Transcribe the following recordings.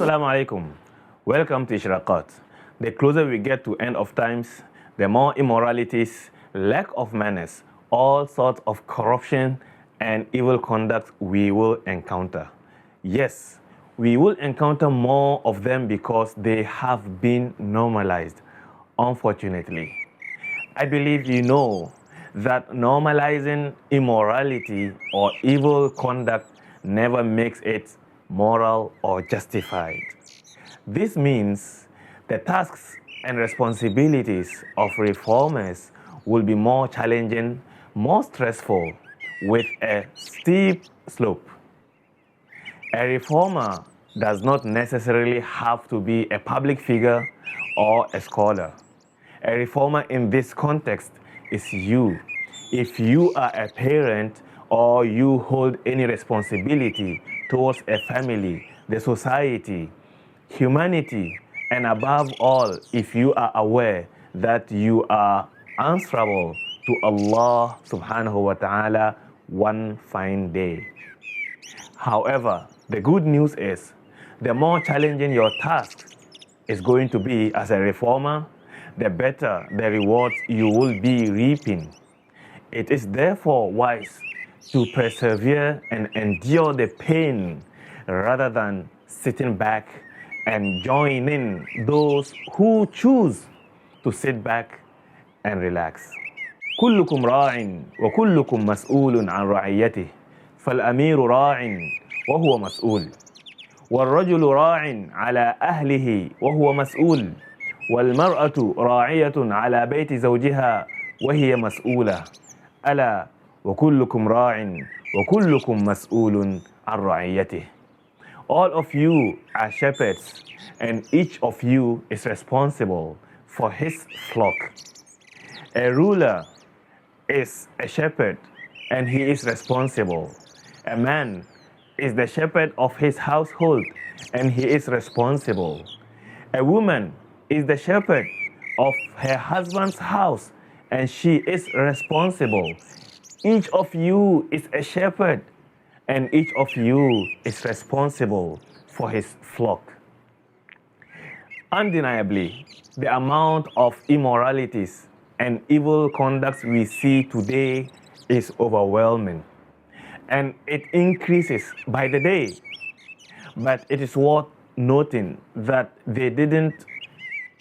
Assalamu alaikum. Welcome to Ishraqat. The closer we get to end of times, the more immoralities, lack of manners, all sorts of corruption and evil conduct we will encounter. Yes, we will encounter more of them because they have been normalized, unfortunately. I believe you know that normalizing immorality or evil conduct never makes it moral or justified. This means the tasks and responsibilities of reformers will be more challenging, more stressful, with a steep slope. A reformer does not necessarily have to be a public figure or a scholar. A reformer in this context is you. If you are a parent or you hold any responsibility towards a family, the society, humanity, and above all, if you are aware that you are answerable to Allah subhanahu wa ta'ala one fine day. However, the good news is the more challenging your task is going to be as a reformer, the better the rewards you will be reaping. It is therefore wise to persevere and endure the pain rather than sitting back and joining those who choose to sit back and relax. كلكم راع وكلكم مسؤول عن رعيته فالأمير راع وهو مسؤول والرجل راع على أهله وهو مسؤول والمرأة راعية على بيت زوجها وهي مسؤولة ألا وكلكم راع وكلكم مسؤول عن رعيته. All of you are shepherds and each of you is responsible for his flock. A ruler is a shepherd and he is responsible. A man is the shepherd of his household and he is responsible. A woman is the shepherd of her husband's house and she is responsible. Each of you is a shepherd and each of you is responsible for his flock. Undeniably, the amount of immoralities and evil conducts we see today is overwhelming, and it increases by the day. But it is worth noting that they didn't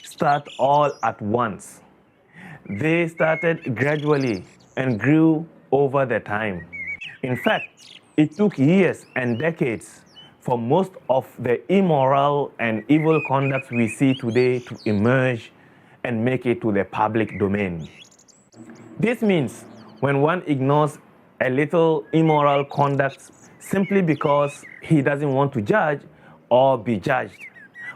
start all at once. They started gradually and grew over the time. In fact, it took years and decades for most of the immoral and evil conduct we see today to emerge and make it to the public domain. This means when one ignores a little immoral conduct simply because he doesn't want to judge or be judged,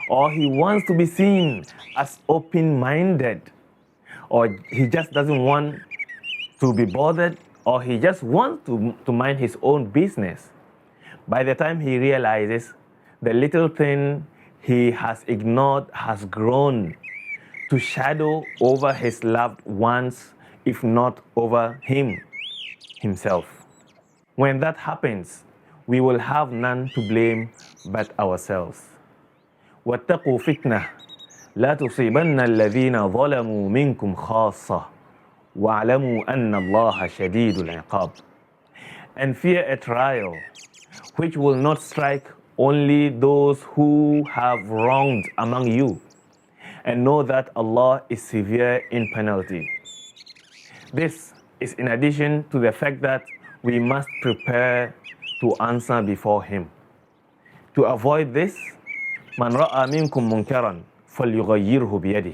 or he wants to be seen as open-minded, or he just doesn't want to be bothered, or he just wants to mind his own business. By the time he realizes the little thing he has ignored has grown to shadow over his loved ones, if not over himself. When that happens, we will have none to blame but ourselves. واتقوا فتنة لا تصيبن الذين ظلموا منكم خاصة واعلموا أن الله شديد العقاب. And fear a trial which will not strike only those who have wronged among you, and know that Allah is severe in penalty. This is in addition to the fact that we must prepare to answer before Him. To avoid this, من رأى منكم منكرا فليغيره بيده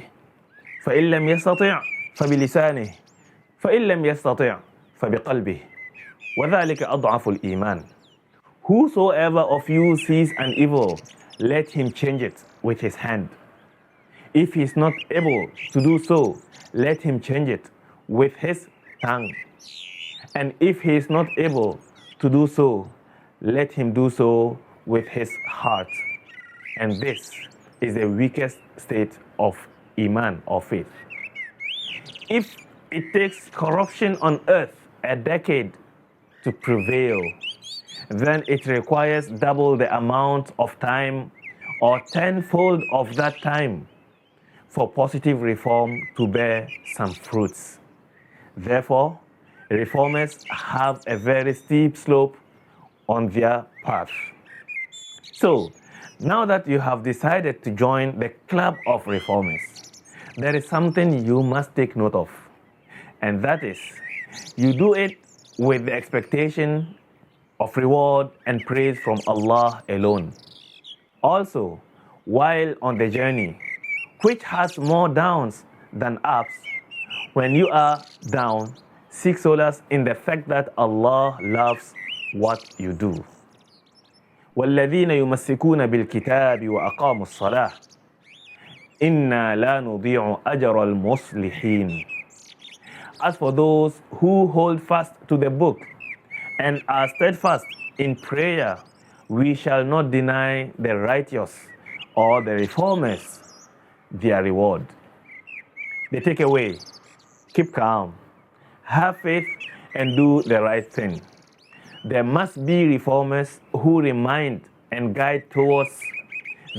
فإن لم يستطع فبلسانه فإن لم يستطع فبقلبه وذلك أضعف الإيمان. Whosoever of you sees an evil, let him change it with his hand. If he is not able to do so, let him change it with his tongue. And if he is not able to do so, let him do so with his heart. And this is the weakest state of Iman or faith. If it takes corruption on earth a decade to prevail, then it requires double the amount of time or tenfold of that time for positive reform to bear some fruits. Therefore, reformers have a very steep slope on their path. So, now that you have decided to join the club of reformers, there is something you must take note of, and that is you do it with the expectation of reward and praise from Allah alone. Also, while on the journey, which has more downs than ups, when you are down, seek solace in the fact that Allah loves what you do. والذين يمسكون بالكتاب وأقاموا الصلاة إنا لا نضيع أجر المصلحين. As for those who hold fast to the book and are steadfast in prayer, we shall not deny the righteous or the reformers their reward. The takeaway: keep calm, have faith, and do the right thing. There must be reformers who remind and guide towards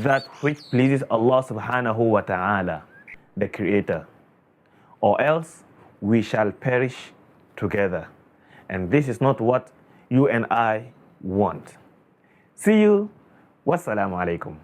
that which pleases Allah subhanahu wa ta'ala, the Creator, or else we shall perish together. And this is not what you and I want. See you. Wassalamu alaikum.